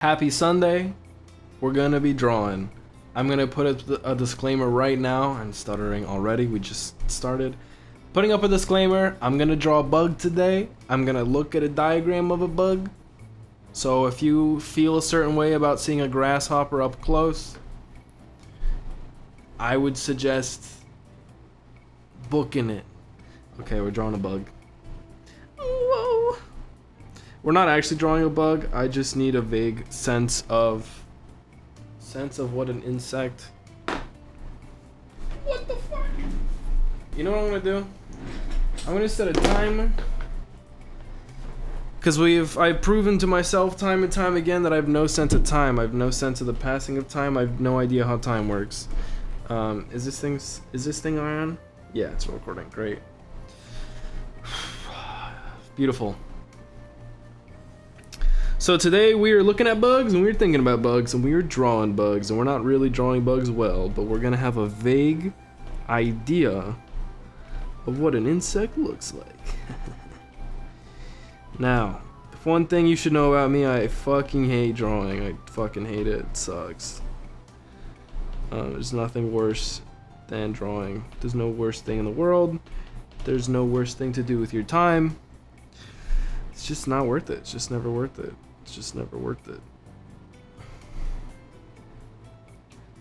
Happy Sunday. We're gonna be drawing. I'm gonna put a disclaimer right now. I'm stuttering already. We just started. Putting up a disclaimer. I'm gonna draw a bug today. I'm gonna look at a diagram of a bug. So if you feel a certain way about seeing a grasshopper up close, I would suggest booking it. Okay, we're drawing a bug. Whoa. We're not actually drawing a bug. I just need a vague sense of what an insect. What the fuck? You know what I'm gonna do? I'm gonna set a timer. Because I've proven to myself time and time again that I have no sense of time. I have no sense of the passing of time. I have no idea how time works. Is this thing on? Yeah, it's recording. Great. Beautiful. So today we are looking at bugs and we're thinking about bugs and we're drawing bugs and we're not really drawing bugs well, but we're gonna have a vague idea of what an insect looks like. Now, if one thing you should know about me, I fucking hate drawing. I fucking hate it. It sucks. There's nothing worse than drawing. There's no worse thing in the world. There's no worse thing to do with your time. It's just not worth it. It's just never worth it. It's just never worth it.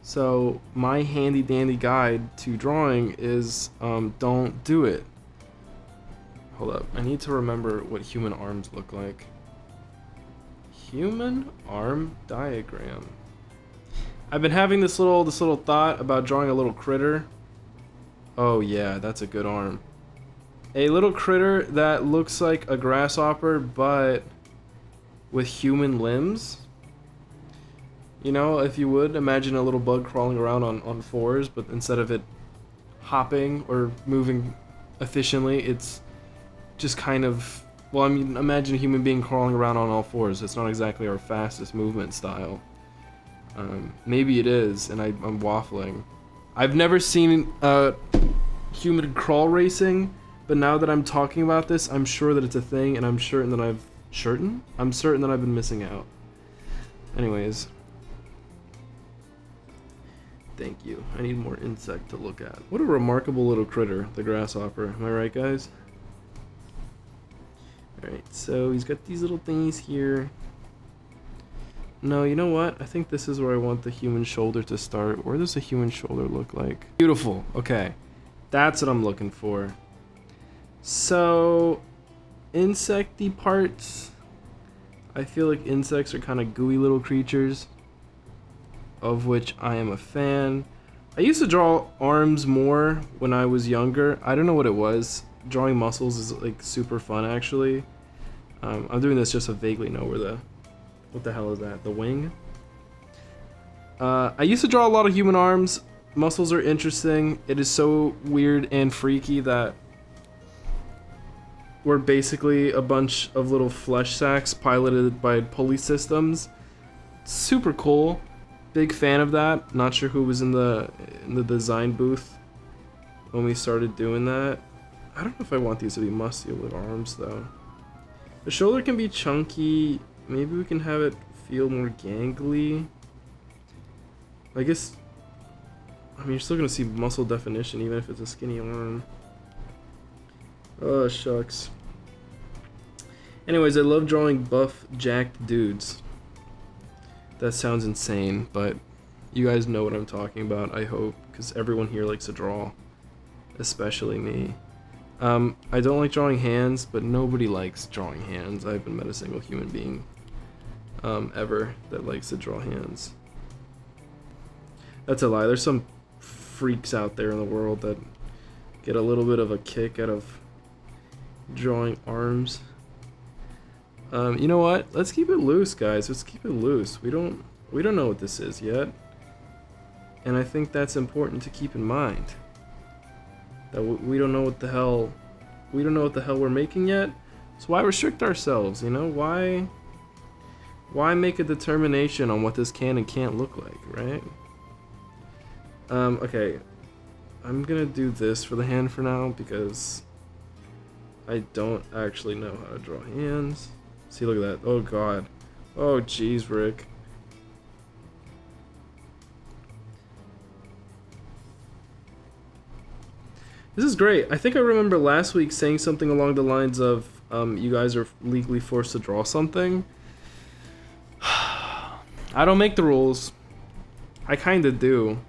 So my handy dandy guide to drawing is don't do it. Hold up, I need to remember what human arms look like. Human arm diagram. I've been having this little thought about drawing a little critter. Oh yeah, that's a good arm. A little critter that looks like a grasshopper but with human limbs. You know, if you would imagine a little bug crawling around on fours, but instead of it hopping or moving efficiently, it's just kind of, well, I mean, imagine a human being crawling around on all fours. It's not exactly our fastest movement style. Maybe it is, and I'm waffling. I've never seen human crawl racing, but now that I'm talking about this, I'm sure that it's a thing, and I'm certain that I've been missing out. Anyways. Thank you. I need more insect to look at. What a remarkable little critter, the grasshopper. Am I right, guys? Alright, so he's got these little thingies here. No, you know what? I think this is where I want the human shoulder to start. Where does a human shoulder look like? Beautiful. Okay. That's what I'm looking for. So, insecty parts. I feel like insects are kind of gooey little creatures, of which I am a fan. I used to draw arms more when I was younger. I don't know what it was. Drawing muscles is like super fun actually. I'm doing this just to vaguely know where what the hell is that? The wing? I used to draw a lot of human arms. Muscles are interesting. It is so weird and freaky that we're basically a bunch of little flesh sacks piloted by pulley systems. Super cool. Big fan of that. Not sure who was in the design booth when we started doing that. I don't know if I want these to be muscular arms though. The shoulder can be chunky. Maybe we can have it feel more gangly. I guess, I mean, you're still gonna see muscle definition even if it's a skinny arm. Oh, shucks. Anyways, I love drawing buff, jacked dudes. That sounds insane, but you guys know what I'm talking about, I hope, because everyone here likes to draw, especially me. I don't like drawing hands, but nobody likes drawing hands. I haven't met a single human being ever that likes to draw hands. That's a lie. There's some freaks out there in the world that get a little bit of a kick out of drawing arms. You know what? Let's keep it loose, guys. Let's keep it loose. We don't know what this is yet, and I think that's important to keep in mind. That we don't know what the hell we're making yet. So why restrict ourselves? You know, why make a determination on what this can and can't look like, right? Okay, I'm gonna do this for the hand for now because I don't actually know how to draw hands. See, look at that. Oh god. Oh, jeez, Rick. This is great. I think I remember last week saying something along the lines of, you guys are legally forced to draw something. I don't make the rules. I kinda do.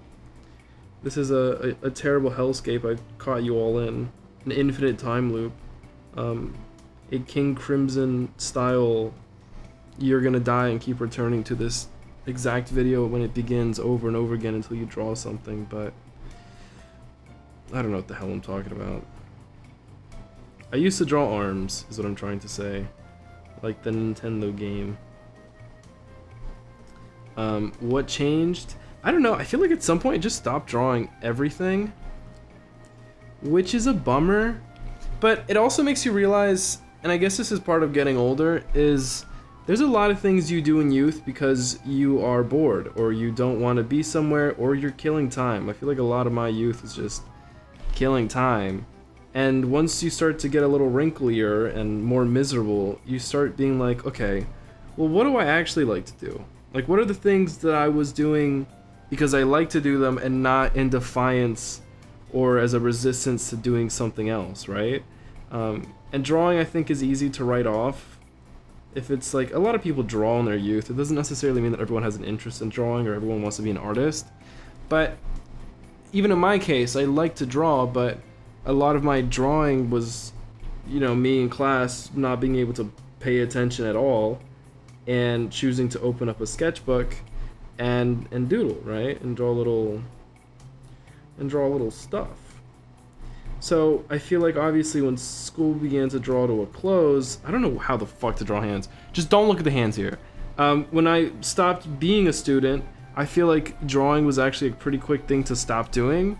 This is a terrible hellscape I've caught you all in. An infinite time loop. A King Crimson style, you're gonna die and keep returning to this exact video when it begins over and over again until you draw something, but I don't know what the hell I'm talking about. I used to draw arms, is what I'm trying to say. Like the Nintendo game. What changed? I don't know, I feel like at some point I just stopped drawing everything. Which is a bummer. But it also makes you realize, and I guess this is part of getting older, is there's a lot of things you do in youth because you are bored, or you don't want to be somewhere, or you're killing time. I feel like a lot of my youth is just killing time. And once you start to get a little wrinklier and more miserable, you start being like, okay, well, what do I actually like to do? Like, what are the things that I was doing because I like to do them and not in defiance or as a resistance to doing something else, right? And drawing, I think, is easy to write off. If it's like, a lot of people draw in their youth. It doesn't necessarily mean that everyone has an interest in drawing or everyone wants to be an artist. But even in my case, I like to draw, but a lot of my drawing was, you know, me in class not being able to pay attention at all and choosing to open up a sketchbook and doodle, right? And draw a little stuff. So I feel like obviously when school began to draw to a close, I don't know how the fuck to draw hands. Just don't look at the hands here. When I stopped being a student, I feel like drawing was actually a pretty quick thing to stop doing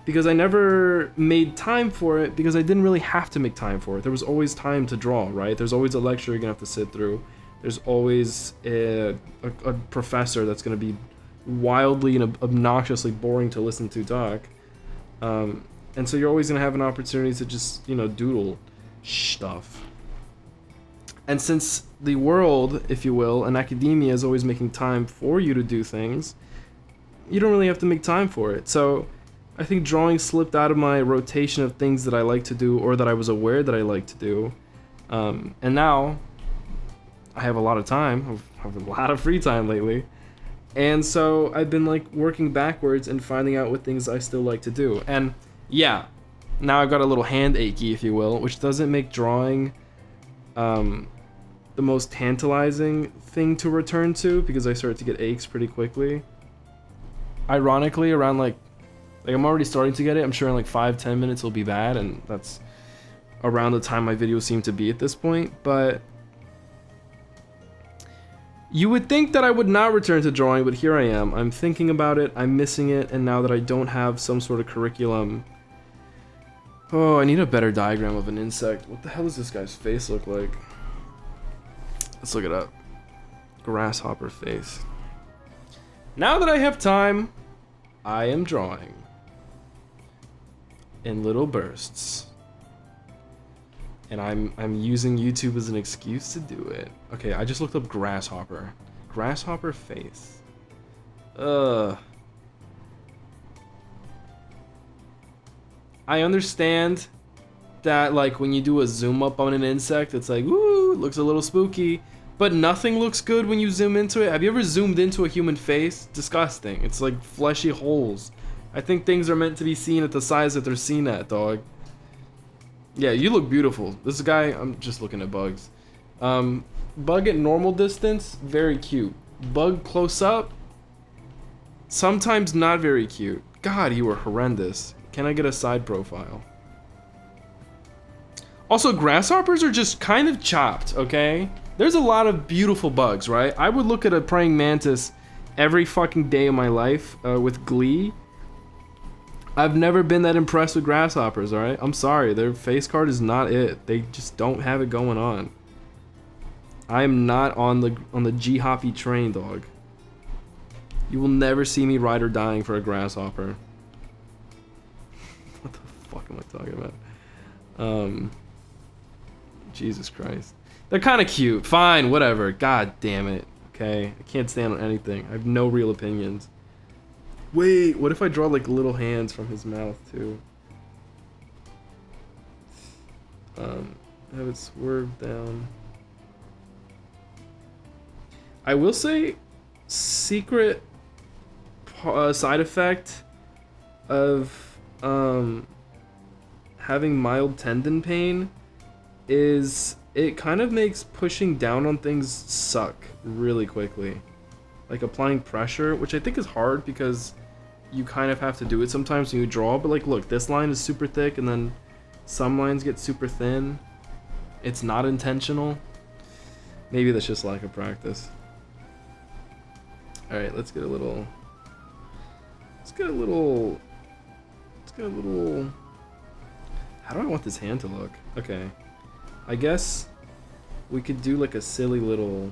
because I never made time for it because I didn't really have to make time for it. There was always time to draw, right? There's always a lecture you're gonna have to sit through. There's always a professor that's gonna be wildly and obnoxiously boring to listen to talk. And so you're always gonna have an opportunity to just, you know, doodle stuff. And since the world, if you will, and academia is always making time for you to do things, you don't really have to make time for it. So I think drawing slipped out of my rotation of things that I like to do or that I was aware that I like to do. And now I have a lot of time. I have a lot of free time lately. And so I've been like working backwards and finding out what things I still like to do. And yeah, now I've got a little hand achy, if you will, which doesn't make drawing the most tantalizing thing to return to because I start to get aches pretty quickly. Ironically, around like I'm already starting to get it. I'm sure in like 5-10 minutes it'll be bad, and that's around the time my videos seem to be at this point. But you would think that I would not return to drawing, but here I am. I'm thinking about it, I'm missing it, and now that I don't have some sort of curriculum... Oh, I need a better diagram of an insect. What the hell does this guy's face look like? Let's look it up. Grasshopper face. Now that I have time, I am drawing. In little bursts. And I'm using YouTube as an excuse to do it. Okay, I just looked up grasshopper. Grasshopper face. I understand that like when you do a zoom up on an insect, it's like, ooh, it looks a little spooky. But nothing looks good when you zoom into it. Have you ever zoomed into a human face? Disgusting. It's like fleshy holes. I think things are meant to be seen at the size that they're seen at, dog. Yeah, you look beautiful. This guy, I'm just looking at bugs. Bug at normal distance, very cute. Bug close up, sometimes not very cute. God, you were horrendous. Can I get a side profile? Also, grasshoppers are just kind of chopped, okay? There's a lot of beautiful bugs, right? I would look at a praying mantis every fucking day of my life with glee. I've never been that impressed with grasshoppers, alright? I'm sorry, their face card is not it. They just don't have it going on. I am not on the G-hoppy train, dog. You will never see me ride or dying for a grasshopper. What the fuck am I talking about? Jesus Christ. They're kind of cute. Fine, whatever. God damn it. Okay, I can't stand on anything. I have no real opinions. Wait, what if I draw like little hands from his mouth too? Have it swerve down. I will say, secret side effect of having mild tendon pain is it kind of makes pushing down on things suck really quickly. Like applying pressure, which I think is hard because you kind of have to do it sometimes when you draw, but like look, this line is super thick and then some lines get super thin. It's not intentional. Maybe that's just lack of practice. Alright, let's get a little... How do I want this hand to look? Okay. I guess we could do like a silly little...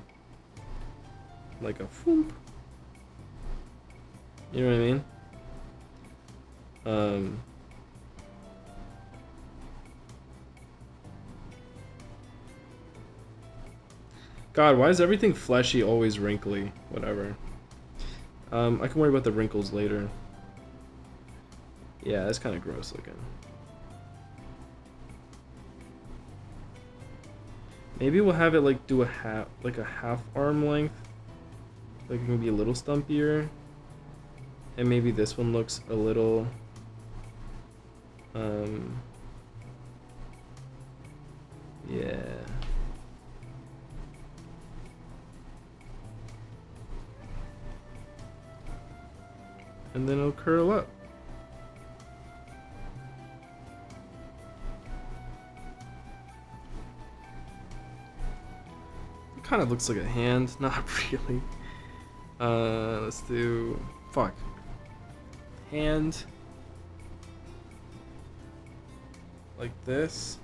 Like a whoop. You know what I mean? God, why is everything fleshy always wrinkly? Whatever. I can worry about the wrinkles later. Yeah, that's kind of gross looking. Maybe we'll have it like do a half arm length. Like it can be a little stumpier. And maybe this one looks a little yeah. And then it'll curl up. It kind of looks like a hand, not really. Let's do hand like this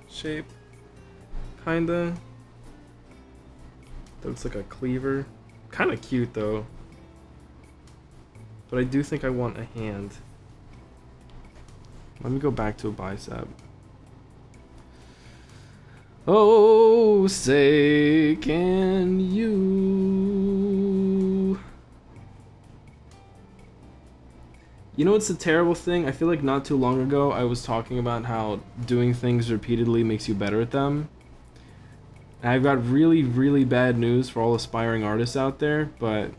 shape, kinda. That looks like a cleaver. Kind of cute though. But I do think I want a hand. Let me go back to a bicep. Oh, say can you? You know what's the terrible thing? I feel like not too long ago I was talking about how doing things repeatedly makes you better at them. And I've got really, really bad news for all aspiring artists out there, but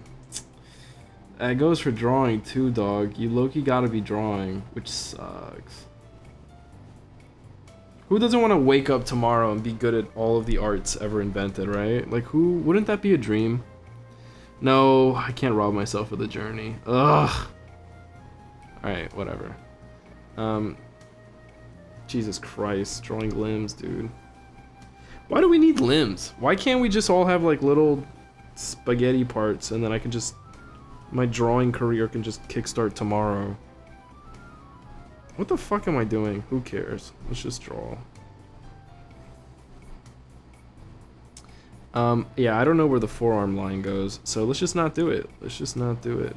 that goes for drawing too, dog. You low-key gotta be drawing, which sucks. Who doesn't want to wake up tomorrow and be good at all of the arts ever invented, right? Like, who? Wouldn't that be a dream? No, I can't rob myself of the journey. Ugh. Alright, whatever. Jesus Christ, drawing limbs, dude. Why do we need limbs? Why can't we just all have, like, little spaghetti parts and then I can just... My drawing career can just kickstart tomorrow. What the fuck am I doing? Who cares? Let's just draw. Yeah, I don't know where the forearm line goes, so let's just not do it. Let's just not do it.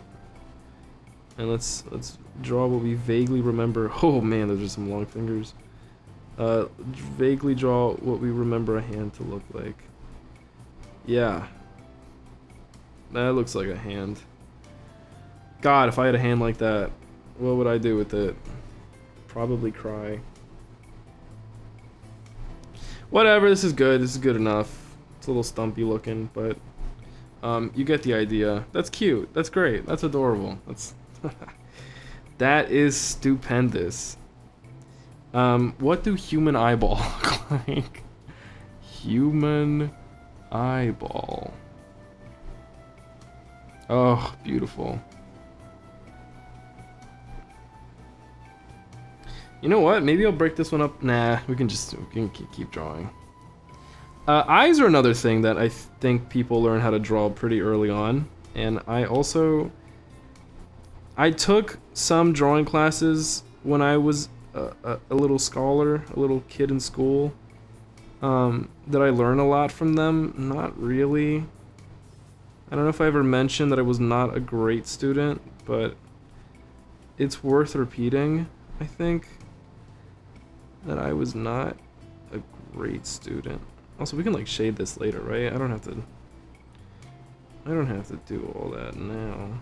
And let's draw what we vaguely remember. Oh man, those are some long fingers. Vaguely draw what we remember a hand to look like. Yeah. That looks like a hand. God, if I had a hand like that, what would I do with it? Probably cry. Whatever, this is good. This is good enough. It's a little stumpy looking, but you get the idea. That's cute. That's great. That's adorable. That's that is stupendous. What do human eyeball look like? Human eyeball. Oh, beautiful. You know what? Maybe I'll break this one up. Nah, we can keep drawing. Eyes are another thing that I think people learn how to draw pretty early on. And I took some drawing classes when I was a little scholar, a little kid in school. Did I learn a lot from them? Not really. I don't know if I ever mentioned that I was not a great student, but it's worth repeating, I think. That I was not a great student. Also, we can like shade this later, right? I don't have to do all that now.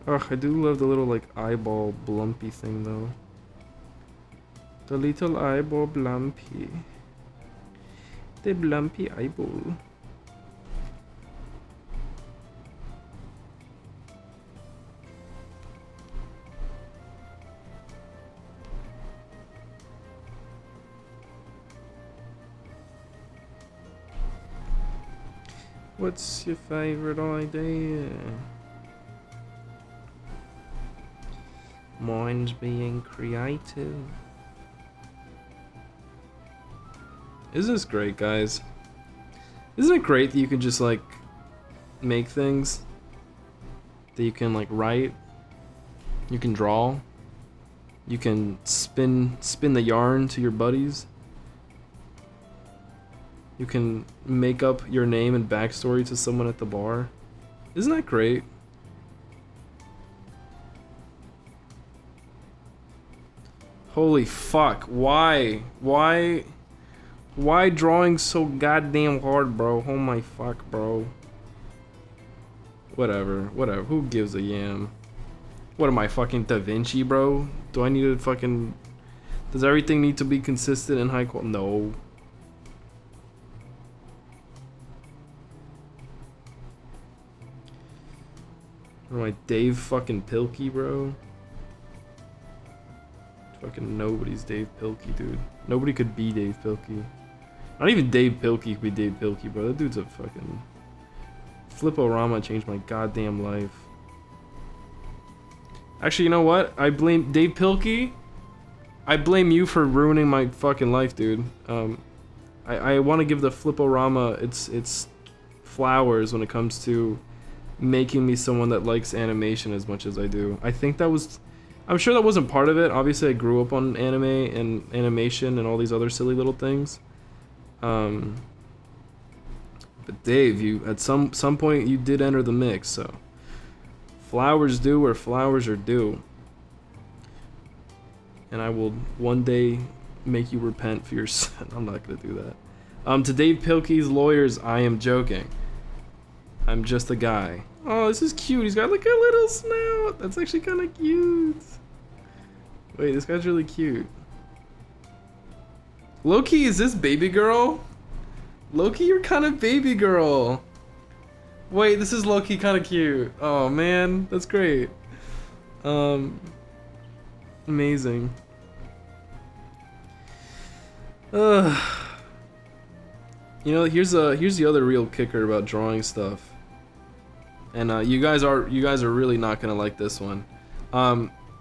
Ugh, I do love the little like eyeball blumpy thing though. The little eyeball blumpy. The blumpy eyeball. What's your favorite idea? Mine's being creative. Isn't this great, guys? Isn't it great that you can just like make things that you can like write, you can draw, you can spin the yarn to your buddies, you can make up your name and backstory to someone at the bar. Isn't that great? Holy fuck, why drawing so goddamn hard, bro? Oh my fuck, bro. Whatever, who gives a yam? What am I, fucking Da Vinci, bro? Do I need to fucking... Does everything need to be consistent and high quality? No. What am I, Dave fucking Pilkey, bro? Fucking nobody's Dave Pilkey, dude. Nobody could be Dave Pilkey. Not even Dave Pilkey could be Dave Pilkey, bro. That dude's a fucking... Flip-O-Rama changed my goddamn life. Actually, you know what? I blame Dave Pilkey. I blame you for ruining my fucking life, dude. I want to give the Flip-O-Rama its flowers when it comes to making me someone that likes animation as much as I do. I think that was... I'm sure that wasn't part of it. Obviously, I grew up on anime and animation and all these other silly little things. But Dave, you at some point you did enter the mix, so flowers due where flowers are due. And I will one day make you repent for your sin. I'm not gonna do that. To Dave Pilkey's lawyers, I am joking. I'm just a guy. Oh, this is cute. He's got like a little snout. That's actually kind of cute. Wait, this guy's really cute. Loki, is this baby girl? Loki, you're kind of baby girl. Wait, this is Loki kind of cute. Oh man, that's great. Amazing. You know, here's the other real kicker about drawing stuff. And you guys are really not gonna like this one.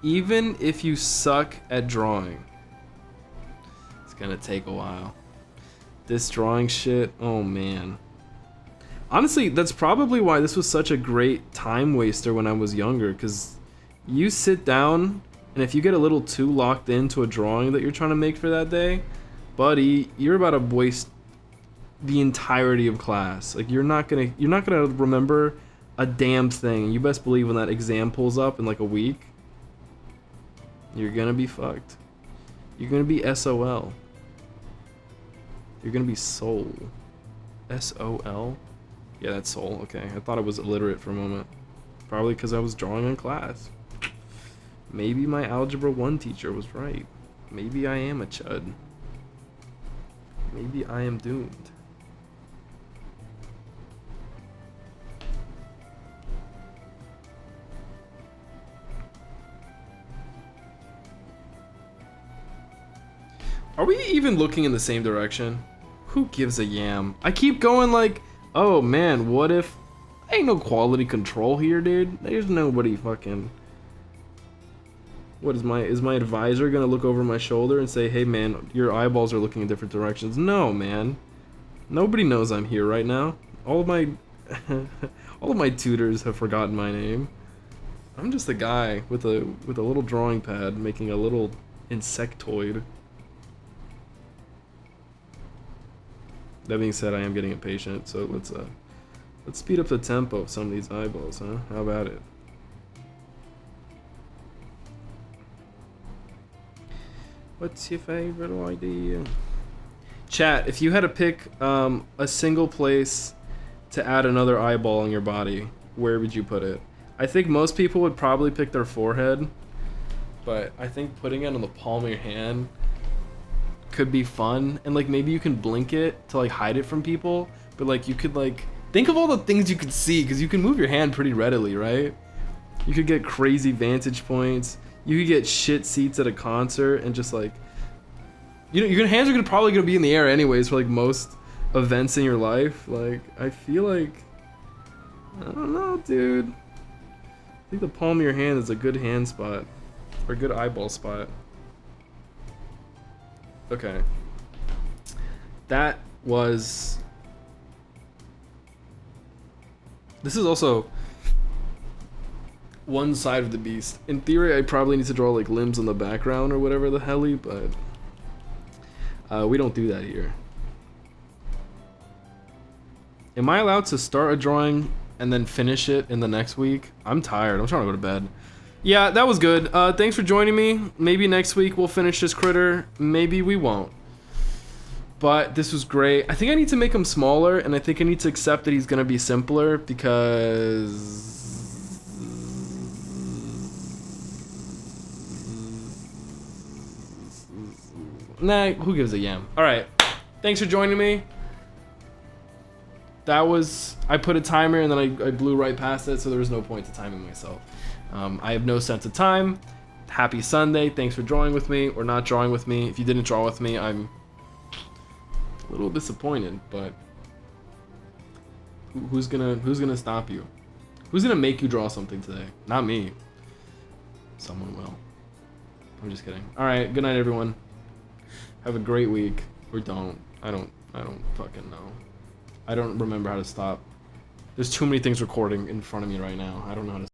Even if you suck at drawing, it's gonna take a while. This drawing shit, oh man. Honestly, that's probably why this was such a great time waster when I was younger, because you sit down, and if you get a little too locked into a drawing that you're trying to make for that day, buddy, you're about to waste the entirety of class. Like you're not gonna remember a damn thing. You best believe when that exam pulls up in like a week, you're gonna be fucked. You're gonna be SOL. You're gonna be soul. SOL? Yeah, that's soul. Okay, I thought I was illiterate for a moment. Probably because I was drawing in class. Maybe my Algebra 1 teacher was right. Maybe I am a chud. Maybe I am doomed. Are we even looking in the same direction? Who gives a yam? I keep going like, oh man, what if... Ain't no quality control here, dude. There's nobody fucking... What is my advisor gonna look over my shoulder and say, hey man, your eyeballs are looking in different directions? No, man. Nobody knows I'm here right now. All of my... all of my tutors have forgotten my name. I'm just a guy with a little drawing pad making a little insectoid. That being said, I am getting impatient, so let's speed up the tempo of some of these eyeballs, huh? How about it? What's your favorite idea? Chat, if you had to pick a single place to add another eyeball on your body, where would you put it? I think most people would probably pick their forehead, but I think putting it on the palm of your hand could be fun, and like maybe you can blink it to like hide it from people, but like you could like think of all the things you could see, because you can move your hand pretty readily, right? You could get crazy vantage points, you could get shit seats at a concert, and just like, you know, your hands are probably gonna be in the air anyways for like most events in your life. Like, I feel like, I don't know, dude. I think the palm of your hand is a good hand spot, or a good eyeball spot. Okay. That was... This is also one side of the beast. In theory, I probably need to draw like limbs on the background or whatever the helly, but we don't do that here. Am I allowed to start a drawing and then finish it in the next week? I'm tired. I'm trying to go to bed. Yeah, that was good. Thanks for joining me. Maybe next week we'll finish this critter. Maybe we won't. But this was great. I think I need to make him smaller, and I think I need to accept that he's going to be simpler, because... Nah, who gives a yam? Alright, thanks for joining me. That was... I put a timer, and then I blew right past it, so there was no point to timing myself. I have no sense of time. Happy Sunday. Thanks for drawing with me, or not drawing with me. If you didn't draw with me, I'm a little disappointed, but who's gonna stop you? Who's gonna make you draw something today? Not me. Someone will. I'm just kidding. All right, good night, everyone. Have a great week, or don't. I don't fucking know. I don't remember how to stop. There's too many things recording in front of me right now. I don't know how to